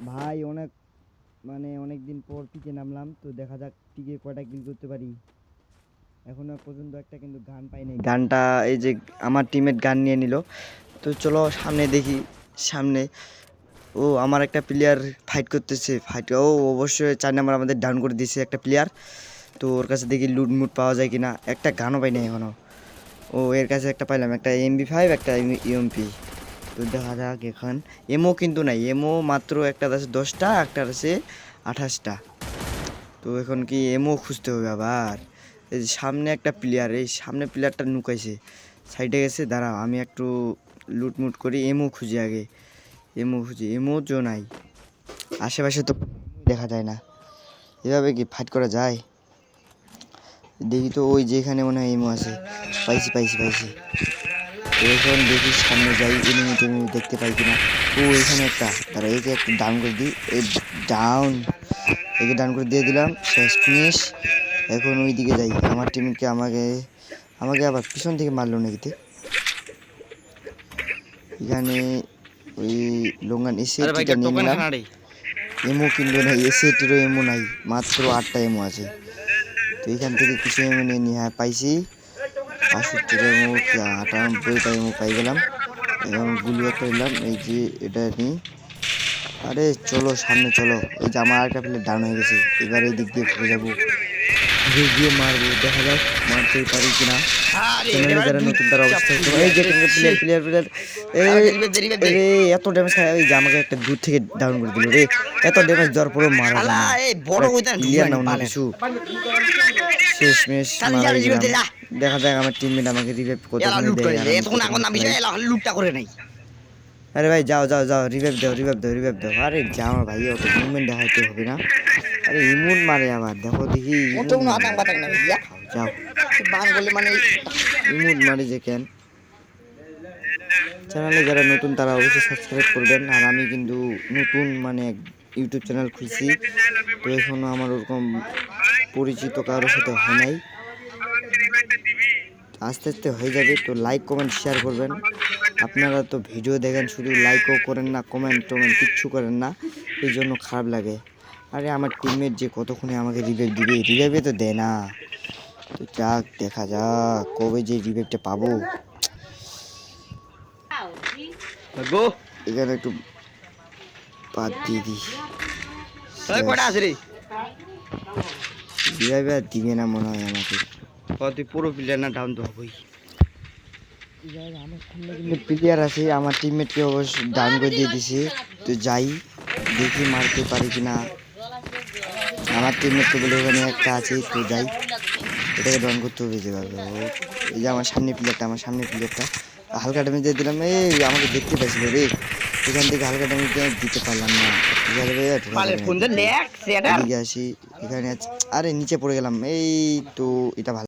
ভাই অনেক অনেক দিন পর পিকে নামলাম, তো দেখা যাক পিকে কয়টা কিল করতে পারি। এখনো পর্যন্ত একটা কিন্তু গান পাইনি। গানটা এই যে আমার টিমের গান নিয়ে নিল, তো চলো সামনে দেখি। সামনে ও আমার একটা প্লেয়ার ফাইট করতেছে, ও অবশ্যই 4 নাম্বার আমাদের ডাউন করে দিয়েছে একটা প্লেয়ার। তো ওর কাছে দেখি লুট মুট পাওয়া যায় কিনা, একটা গানও পাই না এখনো। ও এর কাছে একটা পাইলাম, একটা MP5 একটা ইউএমপি। তো দেখা যাক এখন। এমও কিন্তু নাই, এমও মাত্র একটা আছে 10টা, একটা আছে 28টা। তো এখন কি এমও খুঁজতে হবে আবার। এই যে সামনে একটা প্লেয়ার, এই সামনে প্লেয়ারটা নুকাইছে, সাইডে গেছে। দাঁড়াও আমি একটু লুটমুট করি, এমও খুঁজি আগে। এমও খুঁজি, এমও জো নাই আশেপাশে, তো দেখা যায় না। এভাবে কি ফাইট করা যায়? দেখি তো, ওই যেখানে মনে হয় এমও আছে। পাইছি পাইছি পাইছি। এখন দেখি সামনে যাই, এনিমি টেনিমি দেখতে পাই কিনা। ও এখানে একটা, দাঁড়া একে একটু ডাউন করে দিই। এই ডাউন, একে ডাউন করে দিয়ে দিলাম, শেষ ফিনিশ। এখন ওই দিকে যাই, আমার টিমকে আমাকে আমাকে আবার পিছন থেকে মারলো নাকিতে। এখানে ওই লোঙ্গান এসএটিটা নিয়ে নিলাম। এমও কিন্তু নাই, এসএটিরও এমও নাই, মাত্র 8টা এমও আছে। তো এখান থেকে কিছু এমও নিয়ে নিয়ে হ্যাঁ পাইছি। 65টা এমও কি 98টা এমও পাই গেলাম। এখন গুলিও করলাম, এই যে এটা নিই। আরে চলো সামনে চলো, এই যে আমার আরেকটা প্লেয়ার ডাউন হয়ে গেছে। এবার এই দিক দিয়ে ঘুরে যাবো, ঘুরে গিয়ে মারবো, দেখা যাক মারতে পারি কিনা। চ্যানেলে যারা নতুন তারা অবশ্যই এই যে প্লেয়ার প্লেয়ার প্লেয়ার রে এত ড্যামেজ খায়। ওই যে আমাকে একটা দূর থেকে ডাউন করে দিল রে। এত ড্যামেজ দেওয়ার পরেও মারা যায় না, ক্লিয়ার না অন্য কিছু। শেষ মেশ মারা গেলাম। দেখা যাক আমার টিমমেট আমাকে রিভাইভ কতক্ষণে দেয় আর আমি কতক্ষণ চালাই। আরে ভাই যাও যাও যাও, রিভাইভ দাও রিভাইভ দাও রিভাইভ দাও। আরে যাও ভাই, অত মুভমেন্ট দেখাইতে হবে না। আরে ইমুন মারে আবার, দেখো দেখি যাও ইমুন মারে যে কেন। চ্যানেলে যারা নতুন তারা অবশ্যই সাবস্ক্রাইব করবেন। আর আমি কিন্তু নতুন ইউটিউব চ্যানেল খুলছি, তো এখনো আমার ওরকম পরিচিত কারোর সাথে হয় নাই। আস্তে আস্তে হয়ে যাবে। তো লাইক কমেন্ট শেয়ার করবেন। আপনারা তো ভিডিও দেখেন, শুধু লাইকও করেন না, কমেন্ট টমেন্ট কিচ্ছু করেন না, এই জন্য খারাপ লাগে। আরে আমার টিমমেট যে কতক্ষণে আমাকে রিভাইভ দিবে, রিভাইভে তো দেয় না। তো যাক, দেখা যাক কবে যে রিভাইভটা পাবো। এখানে একটু বাদ দিয়ে দিই, রিভাইভ আর দিবে না মনে হয় আমাকে। তুই পুরো প্লেয়ার না, ডাউন তো হবই। আমার সামনে কিন্তু প্লেয়ার আছে, আমার টিমমেটকে অবশ্যই ডাউন করে দিয়ে দিছি। তো যাই দেখি মারতে পারি কিনা। আমার টিমমেটকে বলে ওখানে একটা আছে, তো যাই এটাকে ডাউন করতে হবে যেভাবে। এই যে আমার সামনে প্লেয়ারটা, আমার সামনে প্লেয়ারটা হালকা ড্যামেজ দিয়ে দিলাম। এই আমাকে দেখতে পাইছিল রে, এখান থেকে হালকা ড্যামেজ দিতে পারলাম না। এদিকে আসি, এখানে আরে নিচে পড়ে গেলাম। এই তো এটা ভালো।